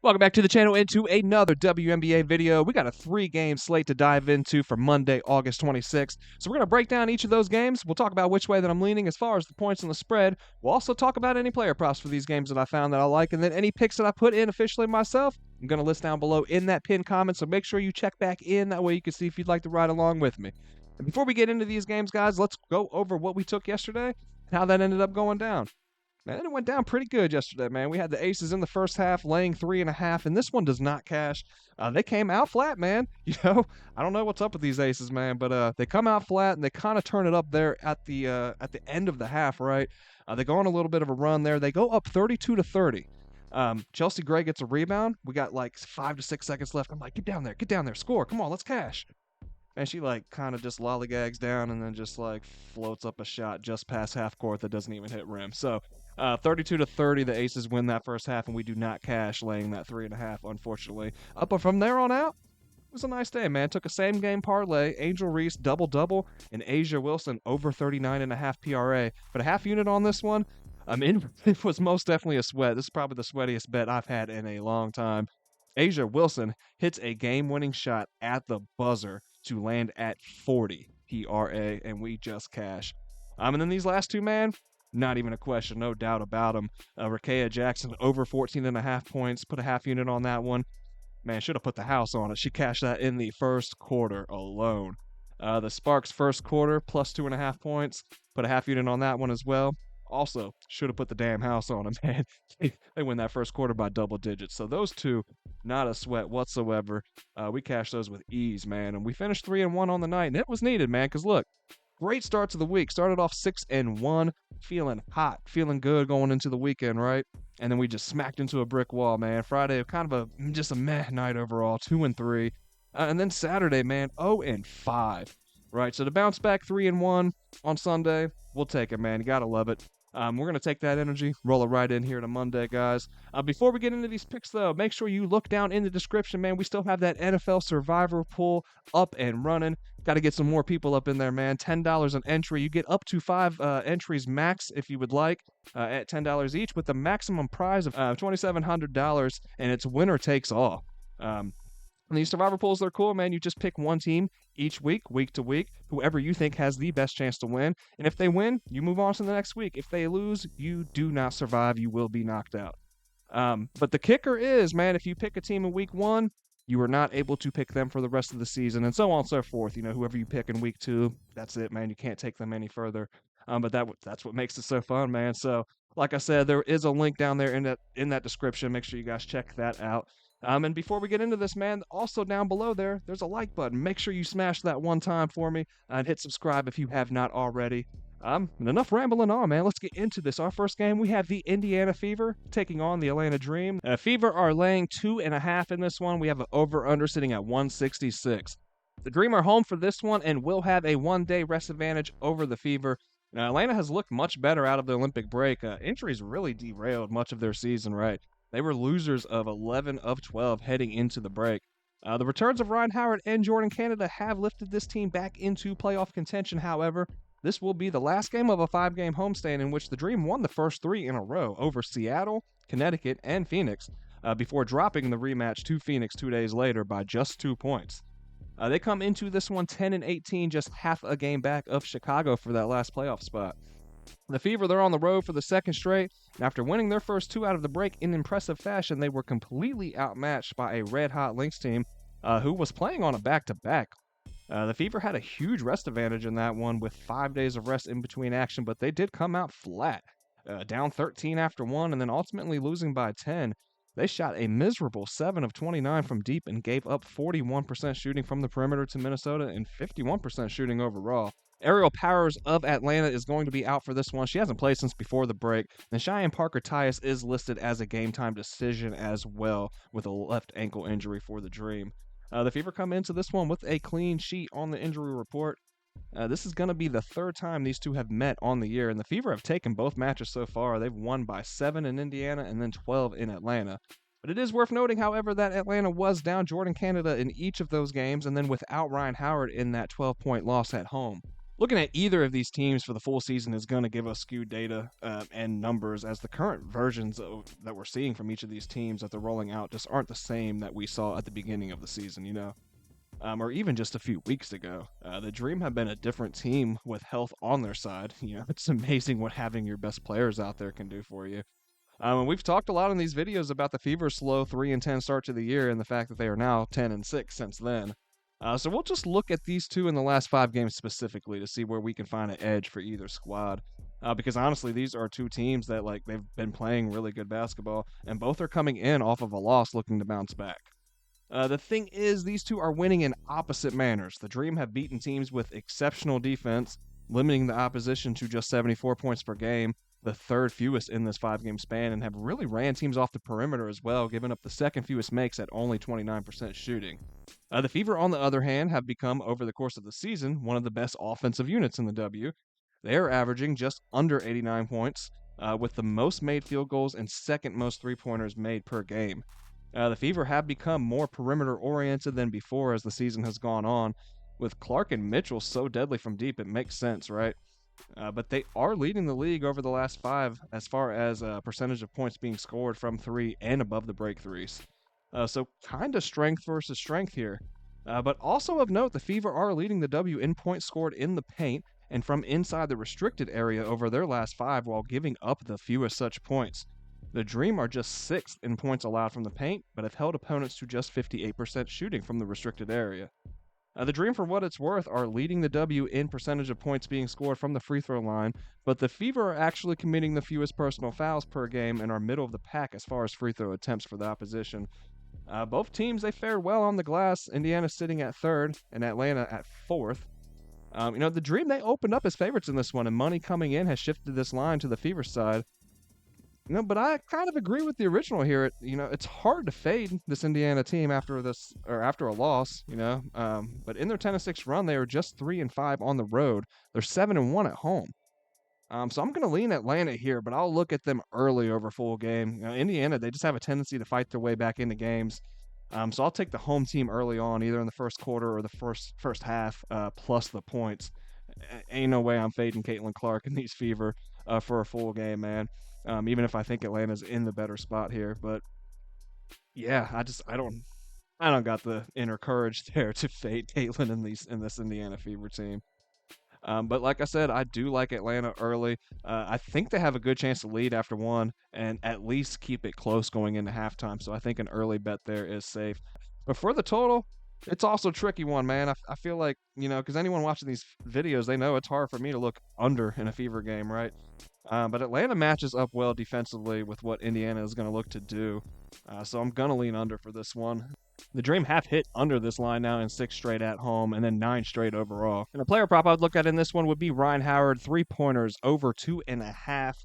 Welcome back to the channel and to another WNBA video. We got a 3-game slate to dive into for Monday, August 26th. So we're going to break down each of those games. We'll talk about which way that I'm leaning as far as the points and the spread. We'll also talk about any player props for these games that I found that I like, and then any picks that I put in officially myself, I'm going to list down below in that pinned comment, so make sure you check back in. That way you can see if you'd like to ride along with me. And before we get into these games, guys, let's go over what we took yesterday and how that ended up going down. Man, it went down pretty good yesterday, man. We had the aces in the first half, laying 3.5, and this one does not cash. They came out flat, man. I don't know what's up with these aces, man, but they come out flat and they kind of turn it up there at the end of the half, right? They go on a little bit of a run there. They go up 32-30. Chelsea Gray gets a rebound. We got like 5 to 6 seconds left. I'm like, get down there, score. Come on, let's cash. And she kind of just lollygags down and then just floats up a shot just past half court that doesn't even hit rim. So 32-30, the aces win that first half, and we do not cash, laying that 3.5, unfortunately. But from there on out, it was a nice day, man. Took a same game parlay, Angel Reese double-double, and Asia Wilson over 39.5 PRA. But a half unit on this one, it was most definitely a sweat. This is probably the sweatiest bet I've had in a long time. Asia Wilson hits a game-winning shot at the buzzer to land at 40 PRA, and we just cash. And then these last two, man, not even a question, no doubt about them. Rakea Jackson over 14.5 points, put a half unit on that one. Man, should have put the house on it. She cashed that in the first quarter alone. The Sparks first quarter plus 2.5 points, put a half unit on that one as well. Also, should have put the damn house on them, man. They win that first quarter by double digits. So those two, not a sweat whatsoever. We cashed those with ease, man. And we finished 3-1 on the night, and it was needed, man, because look, great start to the week. Started off 6-1, feeling hot, feeling good going into the weekend, right? And then we just smacked into a brick wall, man. Friday, just a meh night overall, 2-3. And then Saturday, man, 0-5, right? So to bounce back 3-1 on Sunday, we'll take it, man. You gotta love it. We're going to take that energy, roll it right in here to Monday, guys. Before we get into these picks, though, make sure you look down in the description, man. We still have that NFL Survivor pool up and running. Got to get some more people up in there, man. $10 an entry. You get up to 5 entries max if you would like at $10 each, with the maximum prize of $2,700, and it's winner takes all. And these survivor pools, they're cool, man. You just pick one team each week to week, whoever you think has the best chance to win. And if they win, you move on to the next week. If they lose, you do not survive. You will be knocked out. But the kicker is, man, if you pick a team in week 1, you are not able to pick them for the rest of the season, and so on and so forth. Whoever you pick in week 2, that's it, man. You can't take them any further. But that's what makes it so fun, man. So, like I said, there is a link down there in that description. Make sure you guys check that out. And before we get into this, man, also down below there's a like button. Make sure you smash that one time for me and hit subscribe if you have not already. And enough rambling on, man. Let's get into this. Our first game, we have the Indiana Fever taking on the Atlanta Dream. Fever are laying 2.5 in this one. We have an over-under sitting at 166. The Dream are home for this one and will have a one-day rest advantage over the Fever. Now, Atlanta has looked much better out of the Olympic break. Injuries really derailed much of their season, right? They were losers of 11 of 12 heading into the break. The returns of Ryan Howard and Jordan Canada have lifted this team back into playoff contention, however. This will be the last game of a 5-game homestand in which the Dream won the first 3 in a row over Seattle, Connecticut, and Phoenix, before dropping the rematch to Phoenix 2 days later by just 2 points. They come into this one 10-18, just half a game back of Chicago for that last playoff spot. The Fever, they're on the road for the second straight, and after winning their first 2 out of the break in impressive fashion, they were completely outmatched by a red-hot Lynx team who was playing on a back-to-back. The Fever had a huge rest advantage in that one with 5 days of rest in between action, but they did come out flat, down 13 after 1, and then ultimately losing by 10. They shot a miserable 7 of 29 from deep and gave up 41% shooting from the perimeter to Minnesota and 51% shooting overall. Ariel Powers of Atlanta is going to be out for this one. She hasn't played since before the break. And Cheyenne Parker-Tyus is listed as a game-time decision as well with a left ankle injury for the Dream. The Fever come into this one with a clean sheet on the injury report. This is going to be the 3rd time these two have met on the year, and the Fever have taken both matches so far. They've won by 7 in Indiana and then 12 in Atlanta. But it is worth noting, however, that Atlanta was down Jordan Canada in each of those games and then without Ryan Howard in that 12-point loss at home. Looking at either of these teams for the full season is going to give us skewed data and numbers, as the current versions that we're seeing from each of these teams that they're rolling out just aren't the same that we saw at the beginning of the season, or even just a few weeks ago. The Dream have been a different team with health on their side. It's amazing what having your best players out there can do for you. And we've talked a lot in these videos about the Fever's slow 3-10 start to the year and the fact that they are now 10-6 since then. So we'll just look at these two in the last 5 games specifically to see where we can find an edge for either squad. Because honestly, these are two teams that they've been playing really good basketball, and both are coming in off of a loss looking to bounce back. The thing is, these two are winning in opposite manners. The Dream have beaten teams with exceptional defense, limiting the opposition to just 74 points per game, the third fewest in this 5-game span, and have really ran teams off the perimeter as well, giving up the second fewest makes at only 29% shooting. The Fever, on the other hand, have become, over the course of the season, one of the best offensive units in the W. They are averaging just under 89 points, with the most made field goals and second most three-pointers made per game. The Fever have become more perimeter-oriented than before as the season has gone on. With Clark and Mitchell so deadly from deep, it makes sense, right? But they are leading the league over the last 5 as far as percentage of points being scored from 3 and above the break threes. So kind of strength versus strength here. But also of note, the Fever are leading the W in points scored in the paint and from inside the restricted area over their last 5 while giving up the fewest such points. The Dream are just 6th in points allowed from the paint, but have held opponents to just 58% shooting from the restricted area. The Dream, for what it's worth, are leading the W in percentage of points being scored from the free throw line, but the Fever are actually committing the fewest personal fouls per game and are middle of the pack as far as free throw attempts for the opposition. Both teams, they fared well on the glass. Indiana sitting at 3rd and Atlanta at 4th. The Dream, they opened up as favorites in this one, and money coming in has shifted this line to the Fever side. But I kind of agree with the original here. It's hard to fade this Indiana team after a loss. But in their 10-6 run, they are just 3-5 on the road. They're 7-1 at home. So I'm going to lean Atlanta here, but I'll look at them early over full game. Indiana, they just have a tendency to fight their way back into games. So I'll take the home team early on, either in the first quarter or the first half, plus the points. Ain't no way I'm fading Caitlin Clark and these Fever for a full game, man. Even if I think Atlanta's in the better spot here, but yeah, I don't got the inner courage there to fade Caitlin in this Indiana Fever team. But like I said, I do like Atlanta early. I think they have a good chance to lead after one and at least keep it close going into halftime. So I think an early bet there is safe. But for the total, it's also a tricky one, man. I feel like, because anyone watching these videos, they know it's hard for me to look under in a Fever game, right? But Atlanta matches up well defensively with what Indiana is going to look to do. So I'm going to lean under for this one. The Dream have hit under this line now in 6 straight at home and then 9 straight overall. And a player prop I would look at in this one would be Ryan Howard, 3-pointers over 2.5.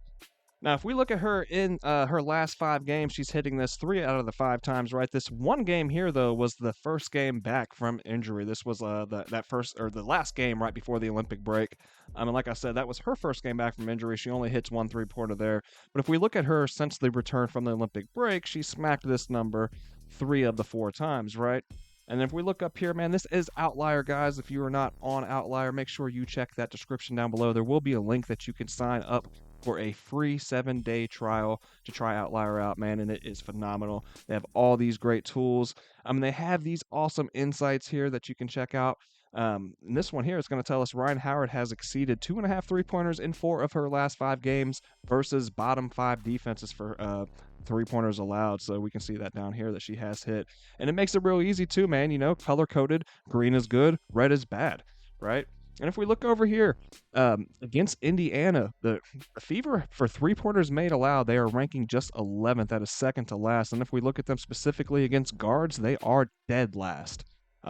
Now, if we look at her in her last 5 games, she's hitting this 3 out of the 5 times, right? This one game here, though, was the first game back from injury. This was the last game right before the Olympic break. And like I said, that was her first game back from injury. She only hits 1 3-pointer there. But if we look at her since the return from the Olympic break, she smacked this number 3 of the 4 times, right? And if we look up here, man, this is Outlier, guys. If you are not on Outlier, make sure you check that description down below. There will be a link that you can sign up for a free 7-day trial to try Outlier out, man, and it is phenomenal. They have all these great tools. They have these awesome insights here that you can check out. And this one here is going to tell us Ryan Howard has exceeded 2.5 3-pointers in 4 of her last 5 games versus bottom 5 defenses for 3-pointers allowed. So we can see that down here that she has hit. And it makes it real easy too, man. Color-coded. Green is good. Red is bad, right? And if we look over here, against Indiana, the Fever for 3-pointers made allowed, they are ranking just 11th. That is second to last. And if we look at them specifically against guards, they are dead last.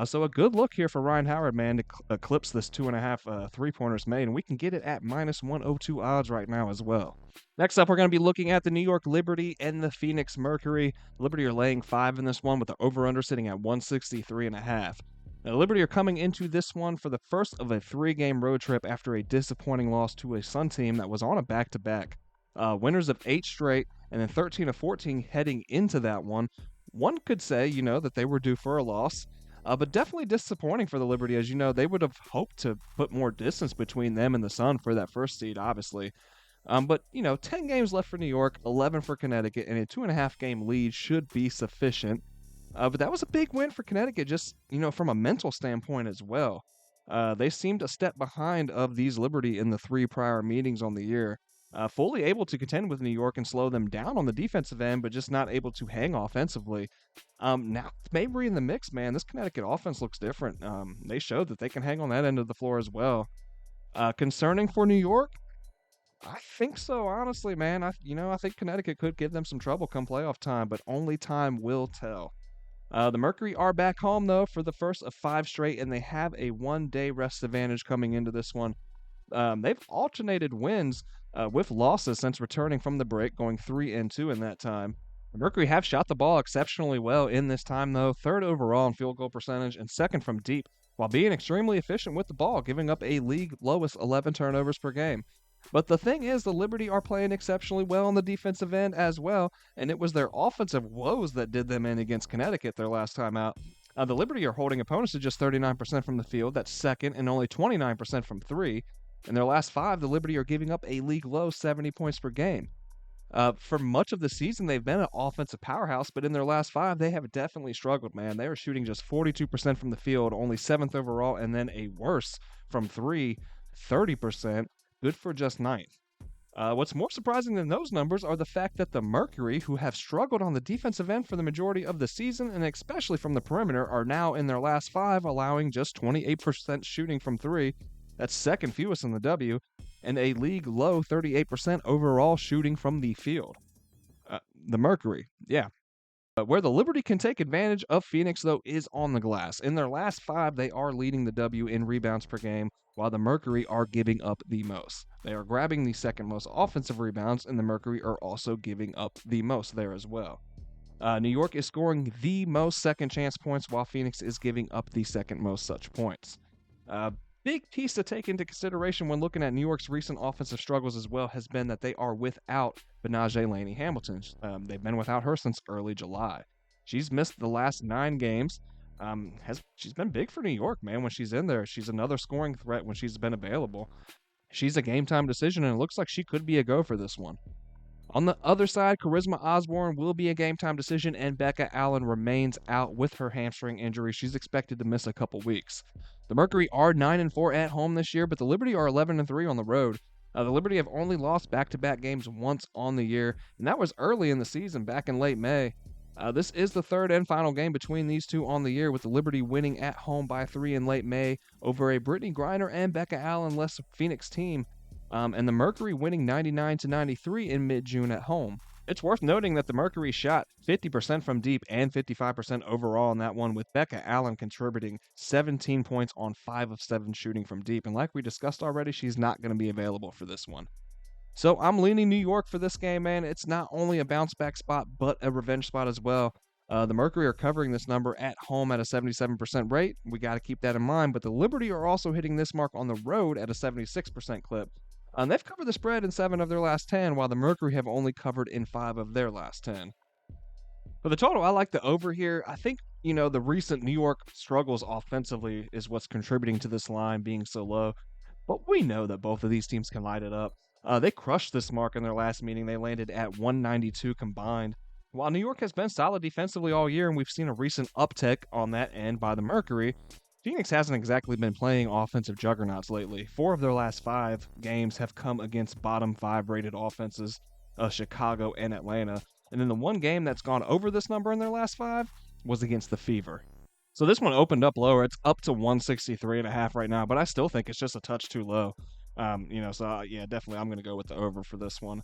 So a good look here for Ryan Howard, man, to eclipse this 2.5 3-pointers made. And we can get it at -102 odds right now as well. Next up, we're going to be looking at the New York Liberty and the Phoenix Mercury. Liberty are laying 5 in this one with the over-under sitting at 163.5. Now, Liberty are coming into this one for the first of a 3-game road trip after a disappointing loss to a Sun team that was on a back-to-back. Winners of 8 straight and then 13 of 14 heading into that one. One could say, that they were due for a loss. But definitely disappointing for the Liberty. As you know, they would have hoped to put more distance between them and the Sun for that first seed, obviously. But 10 games left for New York, 11 for Connecticut, and a 2.5 game lead should be sufficient. But that was a big win for Connecticut, just from a mental standpoint as well. They seemed a step behind of these Liberty in the three prior meetings on the year. Fully able to contend with New York and slow them down on the defensive end, but just not able to hang offensively. Now with Mabry in the mix, man, this Connecticut offense looks different. They showed that they can hang on that end of the floor as well. Concerning for New York, I think so, honestly, man. I think Connecticut could give them some trouble come playoff time, but only time will tell. The Mercury are back home though for the first of 5 straight, and they have a 1-day rest advantage coming into this one. They've alternated wins with losses since returning from the break, going 3-2 in that time. The Mercury have shot the ball exceptionally well in this time, though, third overall in field goal percentage and second from deep, while being extremely efficient with the ball, giving up a league lowest 11 turnovers per game. But the thing is, the Liberty are playing exceptionally well on the defensive end as well, and it was their offensive woes that did them in against Connecticut their last time out. The Liberty are holding opponents to just 39% from the field, that's second, and only 29% from three. In their last 5, the Liberty are giving up a league low 70 points per game. For much of the season, they've been an offensive powerhouse, but in their last 5, they have definitely struggled, man. They are shooting just 42% from the field, only 7th overall, and then a worse from 3, 30%, good for just 9th. What's more surprising than those numbers are the fact that the Mercury, who have struggled on the defensive end for the majority of the season, and especially from the perimeter, are now in their last 5, allowing just 28% shooting from 3. That's second fewest in the W, and a league low 38% overall shooting from the field. The Mercury, yeah. Where the Liberty can take advantage of Phoenix, though, is on the glass. In their last 5, they are leading the W in rebounds per game, while the Mercury are giving up the most. They are grabbing the second most offensive rebounds, and the Mercury are also giving up the most there as well. New York is scoring the most second chance points, while Phoenix is giving up the second most such points. Big piece to take into consideration when looking at New York's recent offensive struggles as well has been that they are without Benaje Laney Hamilton. They've been without her since early July. She's missed the last 9 games. She's been big for New York, man, when she's in there. She's another scoring threat when she's been available. She's a game-time decision, and it looks like she could be a go for this one. On the other side, Charisma Osborne will be a game-time decision, and Becca Allen remains out with her hamstring injury. She's expected to miss a couple weeks. The Mercury are 9-4 at home this year, but the Liberty are 11-3 on the road. The Liberty have only lost back-to-back games once on the year, and that was early in the season, back in late May. This is the third and final game between these two on the year, with the Liberty winning at home by 3 in late May over a Brittany Griner and Becca Allen-less Phoenix team. And the Mercury winning 99-93 in mid-June at home. It's worth noting that the Mercury shot 50% from deep and 55% overall in that one, with Becca Allen contributing 17 points on 5 of 7 shooting from deep. And like we discussed already, she's not going to be available for this one. So I'm leaning New York for this game, man. It's not only a bounce-back spot, but a revenge spot as well. The Mercury are covering this number at home at a 77% rate. We got to keep that in mind. But the Liberty are also hitting this mark on the road at a 76% clip. They've covered the spread in 7 of their last 10, while the Mercury have only covered in 5 of their last 10. For the total, I like the over here. I think, the recent New York struggles offensively is what's contributing to this line being so low. But we know that both of these teams can light it up. They crushed this mark in their last meeting. They landed at 192 combined. While New York has been solid defensively all year, and we've seen a recent uptick on that end by the Mercury, Phoenix hasn't exactly been playing offensive juggernauts lately. 4 of their last 5 games have come against bottom 5 rated offenses, Chicago and Atlanta. And then the one game that's gone over this number in their last 5 was against the Fever. So this one opened up lower. It's up to 163.5 right now, but I still think it's just a touch too low. Yeah, definitely I'm going to go with the over for this one.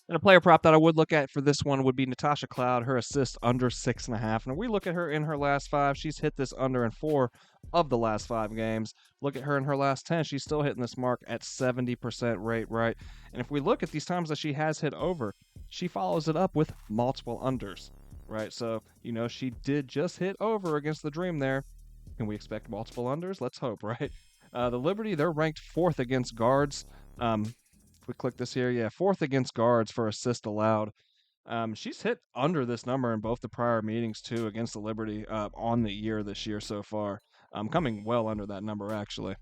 And a player prop that I would look at for this one would be Natasha Cloud, her assist under 6.5. And if we look at her in her last 5, she's hit this under in 4 of the last 5 games. Look at her in her last 10, she's still hitting this mark at 70% rate, right? And if we look at these times that she has hit over, she follows it up with multiple unders, right? So, she did just hit over against the Dream there. Can we expect multiple unders? Let's hope, right? The Liberty, they're ranked 4th against guards. If we click this here, 4th against guards for assist allowed. She's hit under this number in both the prior meetings too against the Liberty on the year this year so far. Coming well under that number actually.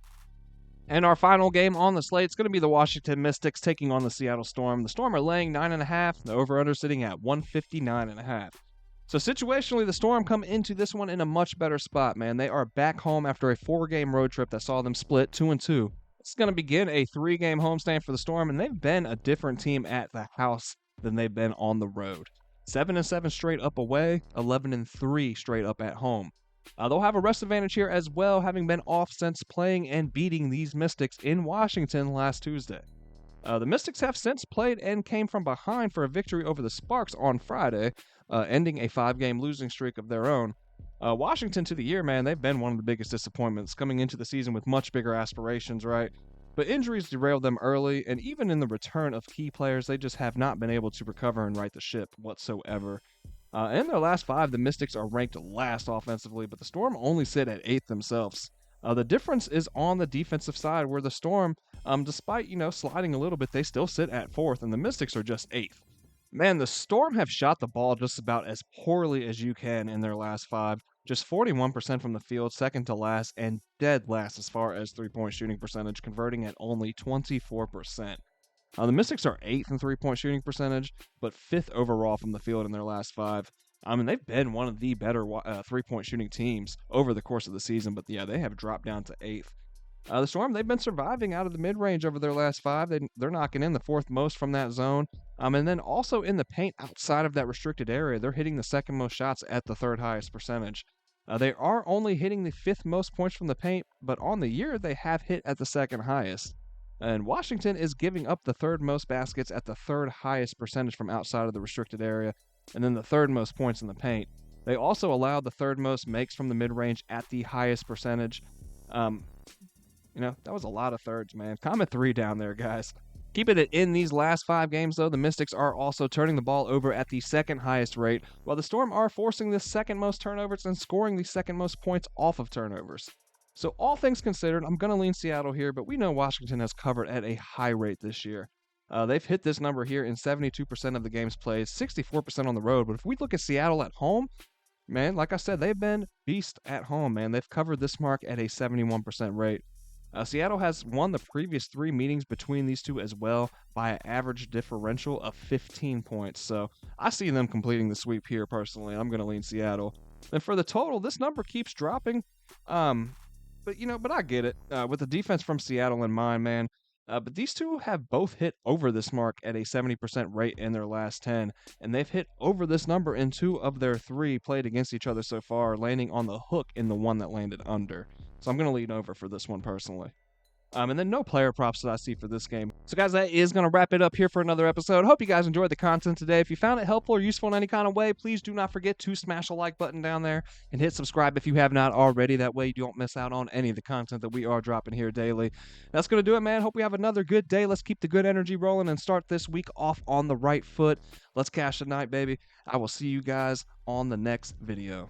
And our final game on the slate is going to be the Washington Mystics taking on the Seattle Storm. The Storm are laying 9.5. The over/under sitting at 159.5. So situationally, the Storm come into this one in a much better spot, man. They are back home after a 4-game road trip that saw them split 2-2. It's going to begin a 3-game homestand for the Storm, and they've been a different team at the house than they've been on the road. 7-7 straight up away, 11-3 straight up at home. They'll have a rest advantage here as well, having been off since playing and beating these Mystics in Washington last Tuesday. The Mystics have since played and came from behind for a victory over the Sparks on Friday, ending a 5-game losing streak of their own. Washington to the year, man, they've been one of the biggest disappointments coming into the season with much bigger aspirations, right? But injuries derailed them early, and even in the return of key players, they just have not been able to recover and right the ship whatsoever. In their last 5, the Mystics are ranked last offensively, but the Storm only sit at 8th themselves. The difference is on the defensive side, where the Storm, despite, sliding a little bit, they still sit at 4th, and the Mystics are just 8th. Man, the Storm have shot the ball just about as poorly as you can in their last 5. Just 41% from the field, second to last, and dead last as far as three-point shooting percentage, converting at only 24%. The Mystics are 8th in three-point shooting percentage, but 5th overall from the field in their last 5. They've been one of the better three-point shooting teams over the course of the season, but yeah, they have dropped down to 8th. The Storm, they've been surviving out of the mid-range over their last 5. They're knocking in the 4th most from that zone. And then also in the paint outside of that restricted area, they're hitting the 2nd most shots at the 3rd highest percentage. They are only hitting the 5th most points from the paint, but on the year, they have hit at the 2nd highest. And Washington is giving up the 3rd most baskets at the 3rd highest percentage from outside of the restricted area, and then the 3rd most points in the paint. They also allow the 3rd most makes from the mid-range at the highest percentage. That was a lot of thirds, man. Comment 3 down there, guys. Keeping it in these last 5 games, though, the Mystics are also turning the ball over at the 2nd highest rate, while the Storm are forcing the 2nd most turnovers and scoring the 2nd most points off of turnovers. So all things considered, I'm going to lean Seattle here, but we know Washington has covered at a high rate this year. They've hit this number here in 72% of the games played, 64% on the road. But if we look at Seattle at home, man, like I said, they've been beast at home, man. They've covered this mark at a 71% rate. Seattle has won the previous 3 meetings between these two as well by an average differential of 15 points. So I see them completing the sweep here personally. I'm going to lean Seattle. And for the total, this number keeps dropping. But I get it. With the defense from Seattle in mind, man. But these two have both hit over this mark at a 70% rate in their last 10. And they've hit over this number in 2 of their 3 played against each other so far, landing on the hook in the one that landed under. So I'm going to lean over for this one personally. And then no player props that I see for this game. So guys, that is going to wrap it up here for another episode. Hope you guys enjoyed the content today. If you found it helpful or useful in any kind of way, please do not forget to smash the like button down there and hit subscribe if you have not already. That way you don't miss out on any of the content that we are dropping here daily. That's going to do it, man. Hope we have another good day. Let's keep the good energy rolling and start this week off on the right foot. Let's cash the night, baby. I will see you guys on the next video.